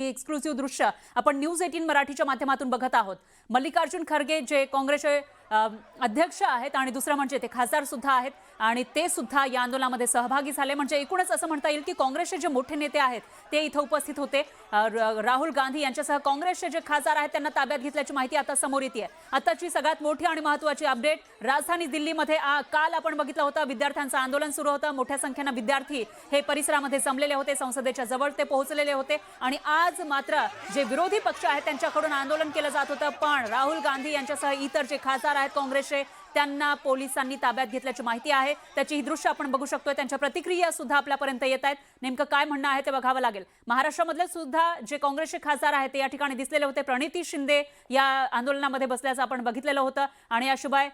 Exclusive दृश्य आपण news 18 मराठीच्या माध्यमातून बघत आहोत। मल्लिकार्जुन खरगे जे काँग्रेसचे अध्यक्ष आहेत आणि दुसरा म्हणजे ते खासदार सुद्धा आहेत आणि ते सुद्धा या आंदोलनामध्ये सहभागी झाले। म्हणजे एकूणच असं म्हणता येईल की काँग्रेसचे जे मोठे नेते आहेत ते इथे उपस्थित होते। राहुल गांधी यांच्यासह काँग्रेसचे जे खासदार आहेत त्यांना ताब्यात घेतल्याची माहिती आता समोर येते। आताची सगळ्यात मोठी आणि महत्त्वाची अपडेट राजधानी दिल्लीमध्ये काल आपण बघितलं होतं विद्यार्थ्यांचं आंदोलन सुरू होतं। मोठ्या संख्येने विद्यार्थी हे परिसरामध्ये जमलेले होते, संसदेच्या जवळ ते पोहोचलेले होते आणि आज मात्र जे विरोधी पक्ष आहेत त्यांच्याकडून आंदोलन केलं जात होतं। पण राहुल गांधी यांच्यासह इतर जे खासदार आहेत काँग्रेसचे त्यांना पोलिसांनी ताब्यात घेतल्याची माहिती आहे। त्याची ही दृश्य आपण बघू शकतोय। त्यांच्या प्रतिक्रिया सुद्धा आपल्यापर्यंत येत आहेत। नेमकं काय म्हणणं आहे ते बघावं लागेल। महाराष्ट्रामधले सुद्धा जे काँग्रेसचे खासदार आहेत ते या ठिकाणी दिसलेले होते। प्रणिती शिंदे या आंदोलनामध्ये बसल्याचं आपण बघितलेलं होतं आणि याशिवाय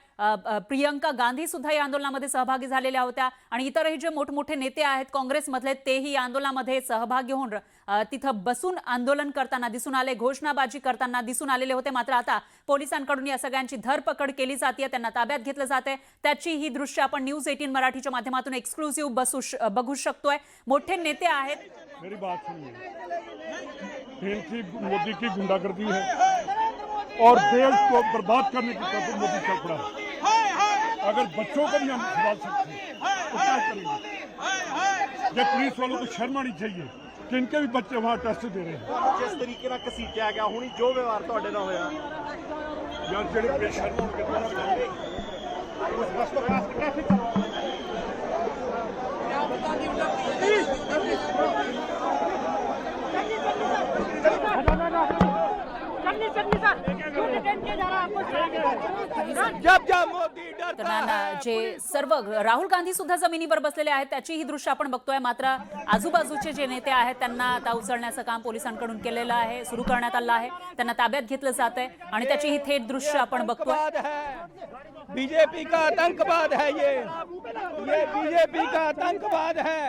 प्रियंका गांधी सुद्धा या आंदोलनामध्ये सहभागी झालेल्या होत्या आणि इतरही जे मोठमोठे नेते आहेत काँग्रेसमधले तेही या आंदोलनामध्ये सहभागी होऊन तिथं बसून आंदोलन करताना दिसून आले, घोषणाबाजी करताना दिसून आलेले होते। मात्र आता पोलिसांकडून या सगळ्यांची धरपकड केली जाते, त्यांना ताब्यात घेतलं जाते। त्याची ही दृश्य आपण न्यूज 18 मराठीच्या माध्यमातून एक्सक्लुसिव्ह बघू शकतोय। मोठे नेते आहेत। मेरी बात सुनिए, देश की मोदी की गुंडागर्दी है और देश को बर्बाद करने की तरफ मोदी चल पड़ा है। अगर बच्चों को भी हम संभाल सकते हैं तो क्या करेंगे? ये पुलिस वालों को शर्म आनी चाहिए कि इनके भी बच्चे वहाँ टेस्ट दे रहे हैं। जिस तरीके ਨਾਲ ਘਸੀਟਿਆ ਗਿਆ ਹੁਣੀ ਜੋ ਵਿਵਹਾਰ ਤੁਹਾਡੇ ਨਾਲ ਹੋਇਆ यार ਜਿਹੜੇ ਬੇਸ਼ਰਮ ਹੋਣਗੇ ਉਸ ਬਸ ਤੋਂ ਖਾਸ ਟ੍ਰੈਫਿਕ जे सर्व राहुल गांधी सुद्धा जमिनीवर बसलेले आहेत त्याची ही दृश्य आपण बघतोय। मात्र आजूबाजूचे जे नेते आहेत त्यांना आता उचलण्याचं काम पोलिसांकडून केलेलं आहे, सुरू करण्यात आलं आहे। त्यांना ताब्यात घेतलं जातंय आणि त्याची ही थेट दृश्य आपण बघतोय। बीजेपी का आतंकवाद है ये बीजेपी का आतंकवाद है।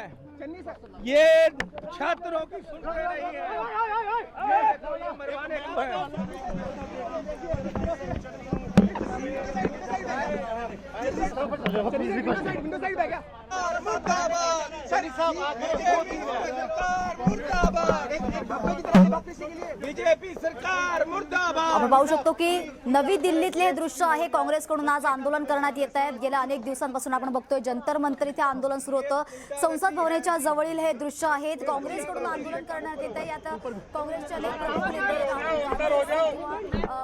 ये छात्रों की सुन रही है, ये मरवाने को है। बीजेपी सरकार मुर्दाबाद। आपण पाहू शकतो की नवी दिल्लीतले हे दृश्य आहे। काँग्रेसकडून आज आंदोलन करण्यात येत आहेत। गेल्या अनेक दिवसांपासून आपण बघतोय जंतर मंतर इथे आंदोलन सुरू होतं। संसद भवनाच्या जवळील हे दृश्य आहेत। काँग्रेसकडून आंदोलन करण्यात येत आहे। आता काँग्रेसचे अनेक प्रमुख नेते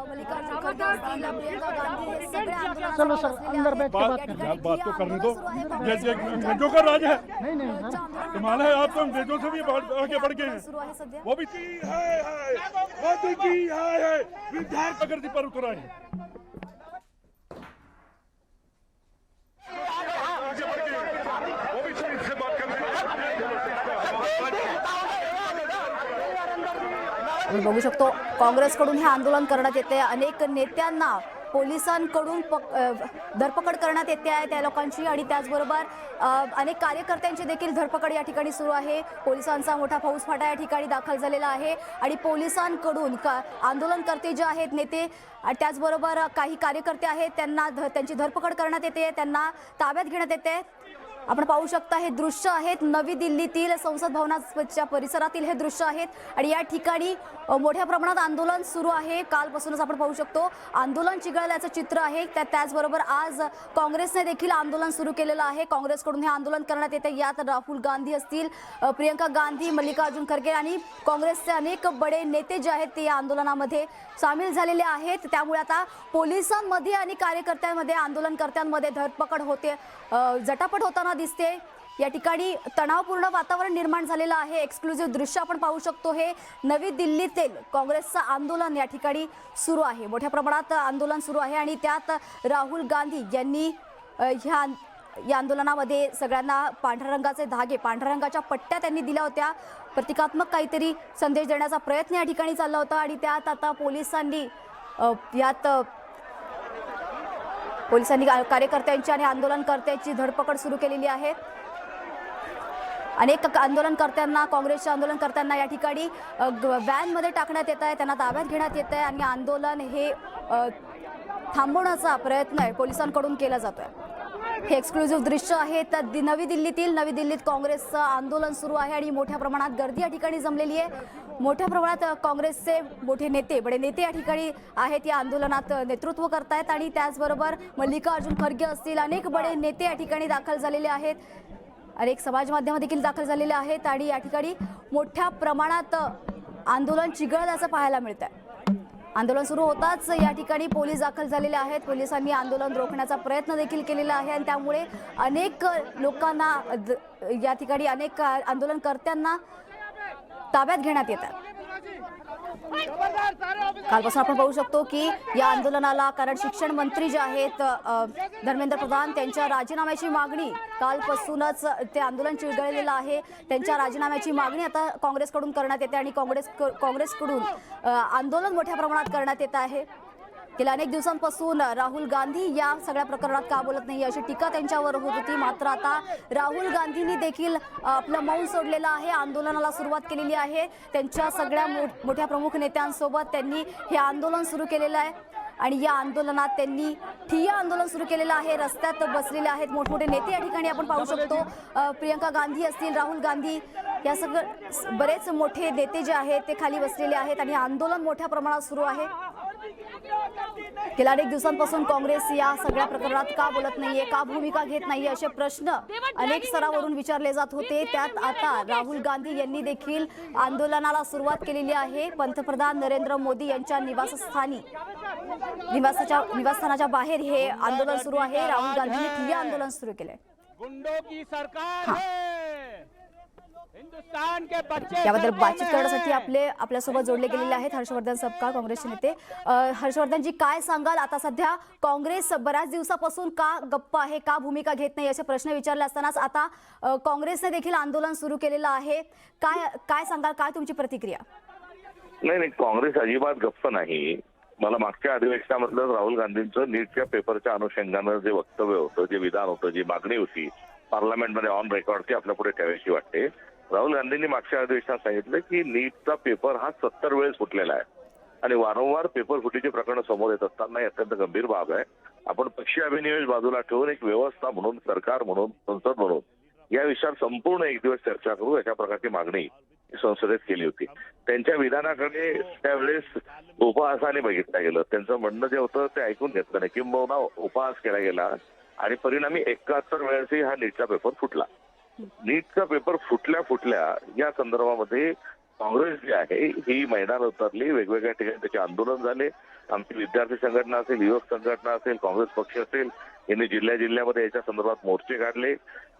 मल्लिकार्जुन खरगे असतील, प्रियंका गांधी हे सगळे आंदोलनात बात तो करने दो। जैसे अंग्रेजों का राज है, हिमालय है, आप तो अंग्रेजों से भी आगे बढ़ गए हैं। वो भी मोदी की है विधायक प्रगति पर उतर आए। बघू शकतो काँग्रेसकडून हे आंदोलन करण्यात येते। अनेक नेत्यांना पोलिसांकडून धरपकड करण्यात येते आहे त्या लोकांची आणि त्याचबरोबर अनेक कार्यकर्त्यांची देखील धरपकड या ठिकाणी सुरू आहे। पोलिसांचा मोठा फौजफाटा या ठिकाणी दाखल झालेला आहे आणि पोलिसांकडून आंदोलनकर्ते जे आहेत नेते त्याचबरोबर काही कार्यकर्ते आहेत त्यांना त्यांची धरपकड करण्यात येते, त्यांना ताब्यात घेण्यात येते। आपण पाहू शकता हे दृश्य आहेत नवी दिल्लीतील संसद भवनाच्या परिसरातील हे दृश्य आहेत आणि या ठिकाणी मोठ्या प्रमाणात आंदोलन सुरू आहे। कालपासूनच आपण पाहू शकतो आंदोलन चिघळल्याचं चित्र आहे। त्याचबरोबर आज काँग्रेसने देखील आंदोलन सुरू केलेलं आहे। काँग्रेसकडून हे आंदोलन करण्यात येते। यात राहुल गांधी असतील, प्रियंका गांधी, मल्लिकार्जुन खरगे आणि काँग्रेसचे अनेक बडे नेते जे आहेत ते या आंदोलनामध्ये सामील झालेले आहेत। त्यामुळे आता पोलिसांमध्ये आणि कार्यकर्त्यांमध्ये आंदोलनकर्त्यांमध्ये धरपकड होते, जटापट होताना दिसते। या ठिकाणी तणावपूर्ण वातावरण निर्माण झालेलं आहे। एक्सक्लुसिव्ह दृश्य आपण पाहू शकतो। हे नवी दिल्लीतील काँग्रेसचं आंदोलन या ठिकाणी सुरू आहे। मोठ्या प्रमाणात आंदोलन सुरू आहे आणि त्यात राहुल गांधी यांनी या आंदोलनामध्ये सगळ्यांना पांढऱ्या रंगाचे धागे, पांढऱ्या रंगाच्या पट्ट्या त्यांनी दिल्या होत्या। प्रतिकात्मक काहीतरी संदेश देण्याचा प्रयत्न या ठिकाणी चालला होता आणि त्यात आता पोलिसांनी कार्यकर्त्यांची आणि आंदोलनकर्त्यांची धरपकड सुरू केलेली आहे। अनेक आंदोलनकर्त्यांना, काँग्रेसच्या आंदोलनकर्त्यांना या ठिकाणी व्हॅनमध्ये टाकण्यात येत आहे, त्यांना ताब्यात घेण्यात येत आहे आणि आंदोलन हे थांबवण्याचा प्रयत्न आहे पोलिसांकडून केला जातोय। हे एक्सक्लुझिव्ह दृश्य आहे. तर नवी दिल्लीत काँग्रेसचं आंदोलन सुरू आहे आणि मोठ्या प्रमाणात गर्दी या ठिकाणी जमलेली आहे. मोठ्या प्रमाणात काँग्रेसचे मोठे बडे नेते या ठिकाणी आहेत, या आंदोलनात नेतृत्व करतायत आणि त्याचबरोबर मल्लिकार्जुन खरगे असतील, अनेक बडे नेते या ठिकाणी दाखल झालेले आहेत. अनेक समाज माध्यम देखील दाखल झालेले आहेत आणि या ठिकाणी मोठ्या प्रमाणात आंदोलन चिघळल्याचं पाहायला मिळतंय. आंदोलन सुरू होताच या ठिकाणी पोलीस दाखल झालेले आहेत. पोलिसांनी आंदोलन रोखण्याचा प्रयत्न देखील केलेला आहे आणि त्यामुळे अनेक लोकांना या ठिकाणी अनेक आंदोलनकर्त्यांना ताब्यात घेण्यात येत आहे. कालपासून आपण पाहू शकतो की या आंदोलनाला, कारण शिक्षण मंत्री जे आहेत धर्मेंद्र प्रधान, त्यांच्या राजीनाम्याची मागणी कालपासूनच ते आंदोलन चिघळलेलं आहे. त्यांच्या राजीनाम्याची मागणी आता काँग्रेसकडून करण्यात येते आणि काँग्रेसकडून आंदोलन मोठ्या प्रमाणात करण्यात येत आहे. गेल्या अनेक दिवसांपासून राहुल गांधी या सगळ्या प्रकरणात का बोलत नाही अशी टीका त्यांच्यावर होत होती. मात्र आता राहुल गांधींनी देखील आपलं मौन सोडलेलं आहे. आंदोलनाला सुरुवात केलेली आहे. त्यांच्या सगळ्या मोठ्या प्रमुख नेत्यांसोबत त्यांनी हे आंदोलन सुरू केलेलं आहे आणि या आंदोलनात त्यांनी ठिय्या आंदोलन सुरू केलेलं आहे. रस्त्यात बसलेले आहेत मोठमोठे नेते या ठिकाणी आपण पाहू शकतो. प्रियंका गांधी असतील, राहुल गांधी, या सगळं बरेच मोठे नेते जे आहेत ते खाली बसलेले आहेत आणि आंदोलन मोठ्या प्रमाणात सुरू आहे. गेल्या अनेक दिवसांपासून काँग्रेस या सगळ्या प्रकरणात का बोलत नाहीये, का भूमिका घेत नाहीये असे प्रश्न अनेक स्तरावरून विचारले जात होते. त्यात आता राहुल गांधी यांनी देखील आंदोलनाला सुरुवात केलेली आहे. पंतप्रधान नरेंद्र मोदी यांच्या निवासस्थानाच्या बाहेर हे आंदोलन सुरू आहे. राहुल गांधींनी ठिय्या आंदोलन सुरू केलंय. गुंडों की सरकार है, हिंदुस्तान के बच्चे याबद्दल बातचीत करण्यासाठी आपल्यासोबत जोडले गेलेले आहेत हर्षवर्धन सपकाळ, काँग्रेसचे नेते. हर्षवर्धनजी, काय सांगाल? आता सध्या काँग्रेस बऱ्याच दिवसापासून का गप्प आहे, का भूमिका घेत नाही असे प्रश्न विचारले असतानाच आता काँग्रेसने देखील आंदोलन सुरू केलेलं आहे. काय सांगाल, काय तुमची प्रतिक्रिया? नाही, काँग्रेस अजिबात गप्प नाही. मला मागच्या अधिवेशनामधलं राहुल गांधींचं नीटच्या पेपरच्या अनुषंगानं जे वक्तव्य होतं, जे विधान होतं, जी मागणी होती पार्लमेंटमध्ये ऑन रेकॉर्ड, ती आपल्या पुढे ठेवायची वाटते. राहुल गांधींनी मागच्या अधिवेशनात सांगितलं की नीटचा पेपर हा 70 वेळेस फुटलेला आहे आणि वारंवार पेपर फुटीचे प्रकरण समोर येत असताना ही अत्यंत गंभीर बाब आहे. आपण पक्षीय अभिनिवेश बाजूला ठेवून एक व्यवस्था म्हणून, सरकार म्हणून, संसद म्हणून या विषयावर संपूर्ण एक दिवस चर्चा करू, अशा प्रकारची मागणी संसदेत केली होती. त्यांच्या विधानाकडे त्यावेळेस उपहासाने बघितलं गेलं. त्यांचं म्हणणं जे होतं ते ऐकून घेतलं नाही, किंबहुना उपहास केला गेला आणि परिणामी 71 वेळेसही हा नीटचा पेपर फुटला. नीटचा पेपर फुटल्या या संदर्भामध्ये काँग्रेस जी आहे ही मैदान उतरली. वेगवेगळ्या ठिकाणी त्याचे आंदोलन झाले. आमची विद्यार्थी संघटना असेल, युवक संघटना असेल, काँग्रेस पक्ष असेल, यांनी जिल्ह्यामध्ये याच्या संदर्भात मोर्चे काढले,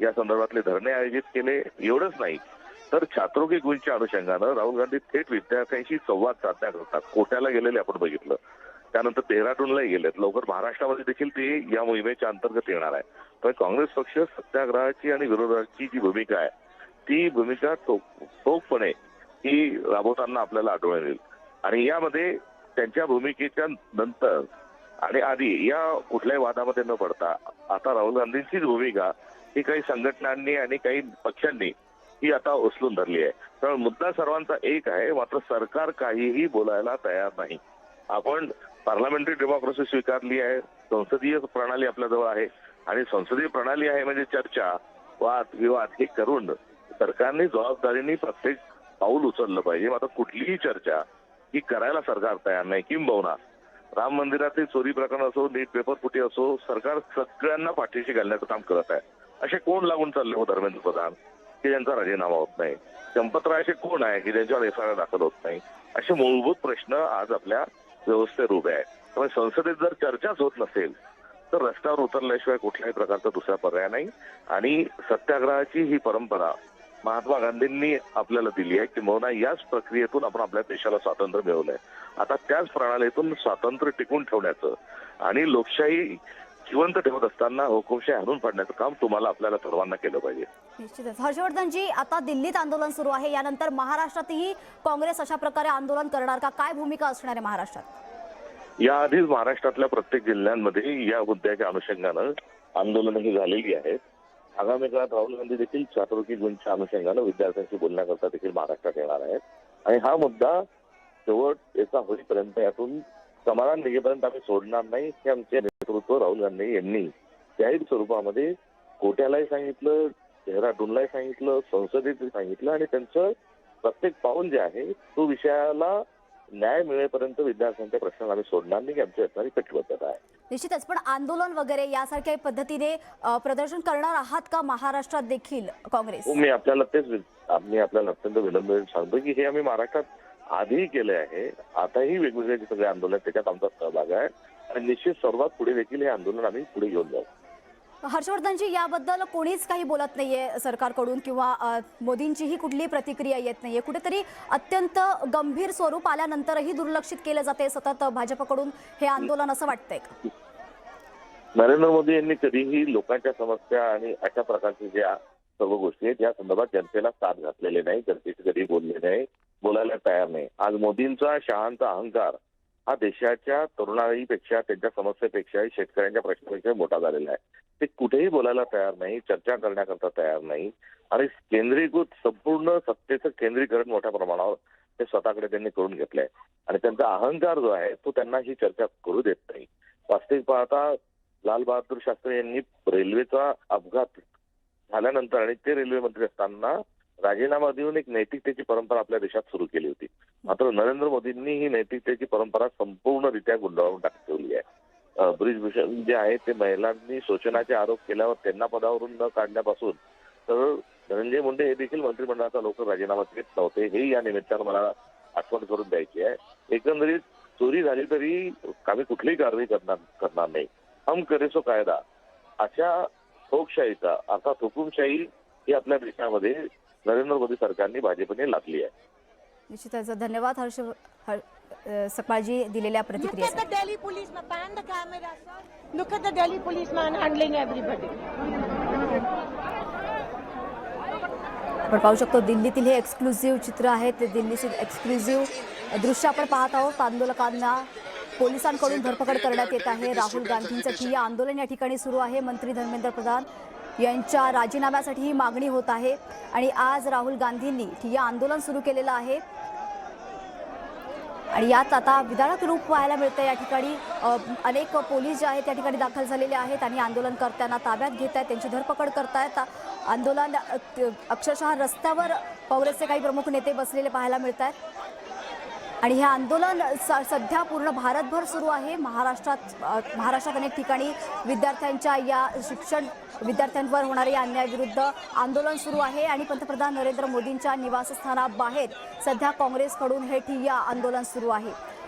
या संदर्भातले धरणे आयोजित केले. एवढंच नाही तर छात्रों की गूंजच्या अनुषंगानं राहुल गांधी थेट विद्यार्थ्यांशी संवाद साधण्याकरता कोट्याला गेलेले आपण बघितलं. त्यानंतर देहरादूनलाही गेलेत. लवकर महाराष्ट्रामध्ये देखील ते या मोहिमेच्या अंतर्गत येणार आहे. तर काँग्रेस पक्ष सत्याग्रहाची आणि विरोधाची जी भूमिका आहे ती भूमिका ठोकपणे ही राबवताना आपल्याला आढळून येईल. आणि यामध्ये त्यांच्या भूमिकेच्या नंतर आणि आधी या कुठल्याही वादामध्ये न पडता आता राहुल गांधींचीच भूमिका ही काही संघटनांनी आणि काही पक्षांनी ही आता उचलून धरली आहे. तर मुद्दा सर्वांचा एक आहे, मात्र सरकार काहीही बोलायला तयार नाही. आपण पार्लमेंटरी डेमोक्रेसी स्वीकारली आहे, संसदीय प्रणाली आपल्याजवळ आहे आणि संसदीय प्रणाली आहे म्हणजे चर्चा, वाद विवाद हे करून सरकारने जबाबदारीने प्रत्येक पाऊल उचललं पाहिजे. मात्र कुठलीही चर्चा ही करायला सरकार तयार नाही. किंबहुना राम मंदिरातील चोरी प्रकरण असो, नीट पेपर फुटी असो, सरकार सगळ्यांना पाठीशी घालण्याचं काम करत आहे. असे कोण लागून चालले हो धर्मेंद्र प्रधान की ज्यांचा राजीनामा होत नाही? चंपतराय असे कोण आहे की ज्यांच्यावर एफआयआर दाखल होत नाही? असे मूलभूत प्रश्न आज आपल्या व्यवस्थेत उभे आहे. त्यामुळे संसदेत जर चर्चाच होत नसेल तर रस्त्यावर उतरल्याशिवाय कुठल्याही प्रकारचा दुसरा पर्याय नाही. आणि सत्याग्रहाची ही परंपरा महात्मा गांधींनी आपल्याला दिली आहे. किंबहुना याच प्रक्रियेतून आपण आपल्या देशाला स्वातंत्र्य मिळवलंय. आता त्याच प्रणालीतून स्वातंत्र्य टिकून ठेवण्याचं आणि लोकशाही जिवंत ठेवत असताना हुकुमशाही हाणून पाडण्याचं काम तुम्हाला आपल्याला सर्वांना केलं पाहिजे. निश्चितच. हर्षवर्धनजी, आता दिल्लीत आंदोलन सुरू आहे, यानंतर महाराष्ट्रातही काँग्रेस अशा प्रकारे आंदोलन करणार का? काय भूमिका असणार आहे महाराष्ट्रात? याआधीच महाराष्ट्रातल्या प्रत्येक जिल्ह्यांमध्ये या मुद्द्याच्या अनुषंगानं आंदोलनही झालेली आहेत. आगामी काळात राहुल गांधी देखील छात्रों की गूंजच्या अनुषंगानं विद्यार्थ्यांशी बोलण्याकरता देखील महाराष्ट्रात येणार आहेत. आणि हा मुद्दा शेवट याचा होईपर्यंत, यातून समाधान निघेपर्यंत आम्ही सोडणार नाही, हे आमचे नेतृत्व राहुल गांधी यांनी जाहीर स्वरूपामध्ये कोट्यालाही सांगितलं, डेहराडूनलाही सांगितलं, संसदेत सांगितलं आणि त्यांचं प्रत्येक पाऊल जे आहे तो विषयाला न्याय मिळेपर्यंत विद्यार्थ्यांच्या प्रश्न आम्ही सोडणार नाही, याची असणारी कटिबद्धता आहे. निश्चितच, पण आंदोलन वगैरे यासारख्या पद्धतीने प्रदर्शन करणार आहात का महाराष्ट्रात देखील काँग्रेस? मी आपल्याला अत्यंत विनम्र सांगतो की हे आम्ही महाराष्ट्रात आधीही केले आहे, आताही वेगवेगळे जे सगळे आंदोलन त्याच्यात आमचा सहभाग आहे आणि निश्चित सर्वात पुढे देखील हे आंदोलन आम्ही पुढे घेऊन जाऊ. हर्षवर्धनजी, याबद्दल कोणीच काही बोलत नाहीये सरकारकडून किंवा मोदींचीही कुठलीही प्रतिक्रिया येत नाहीये. कुठेतरी अत्यंत गंभीर स्वरूप आल्यानंतरही दुर्लक्षित केलं जाते सतत भाजपकडून हे आंदोलन, असं वाटतंय का? नरेंद्र मोदी यांनी कधीही लोकांच्या समस्या आणि अशा प्रकारच्या ज्या सर्व गोष्टी आहेत या संदर्भात जनतेला साथ घातलेले नाही, जनतेशी कधी बोलले नाही, बोलायला तयार नाही. आज मोदींचा शहांचा अहंकार हा देशाच्या तरुणाईपेक्षा, त्यांच्या समस्येपेक्षा, शेतकऱ्यांच्या प्रश्नापेक्षा मोठा झालेला आहे. ते कुठेही बोलायला तयार नाही, चर्चा करण्याकरता तयार नाही आणि केंद्रीकृत संपूर्ण सत्तेचं केंद्रीकरण मोठ्या प्रमाणावर ते स्वतःकडे त्यांनी करून घेतलंय आणि त्यांचा अहंकार जो आहे तो त्यांना ही चर्चा करू देत नाही. वास्तविक पाहता लाल बहादूर शास्त्री यांनी रेल्वेचा अपघात झाल्यानंतर आणि ते रेल्वे मंत्री असताना राजीनामा देऊन एक नैतिकतेची परंपरा आपल्या देशात सुरू केली होती. मात्र नरेंद्र मोदींनी ही नैतिकतेची परंपरा संपूर्णरित्या गुंडाळून ठेवली आहे. ब्रिजभूषण जे आहे ते महिलांनी शोषणाचे आरोप केल्यावर त्यांना पदावरून न काढण्यापासून तर धनंजय मुंडे हे देखील मंत्रिमंडळाचा लवकर राजीनामा देत नव्हते, हे या निमित्तानं मला आठवण करून द्यायची आहे. एकंदरीत चोरी झाली तरी आम्ही कुठलीही कारवाई करणार नाही. हम करे सो कायदा अशा लोकशाहीचा अर्थात हुकुमशाही ही आपल्या देशामध्ये नरेंद्र मोदी सरकारने भाजपने लादली आहे. निश्चितच धन्यवाद सकपाळजी दिलेल्या प्रतिक्रियेसाठी. Look at the Delhi policeman. Pan the camera, sir. Look at the Delhi policeman handling everybody. आपण पाहू शकतो दिल्लीतील हे एक्सक्लुझिव्ह चित्र आहे, ते दिल्लीचे एक्सक्लुझिव्ह दृश्य आपण पाहत आहोत. आंदोलकांना पोलिसांकडून धरपकड करण्यात येत आहे. राहुल गांधींचं ठिय्या आंदोलन या ठिकाणी सुरू आहे. मंत्री धर्मेंद्र प्रधान यांच्या राजीनाम्यासाठी ही मागणी होत आहे आणि आज राहुल गांधींनी ठिय्या आंदोलन सुरू केलेलं आहे आणि यात आता विदारक रूप पाहायला मिळतं. या ठिकाणी अनेक पोलीस जे आहेत त्या ठिकाणी दाखल झालेले आहेत आणि आंदोलनकर्त्यांना ताब्यात घेत आहेत, त्यांची धरपकड करतायत. आंदोलन अक्षरशः रस्त्यावर काँग्रेसचे काही प्रमुख नेते बसलेले पाहायला मिळत आहेत आणि हे आंदोलन सध्या पूर्ण भारतभर सुरू आहे. महाराष्ट्रात अनेक ठिकाणी विद्यार्थ्यांवर होणाऱ्या अन्यायाविरुद्ध आंदोलन सुरू आहे आणि पंतप्रधान नरेंद्र मोदींच्या निवासस्थानाबाहेर सध्या काँग्रेसकडून हे ठिय्या आंदोलन सुरू आहे.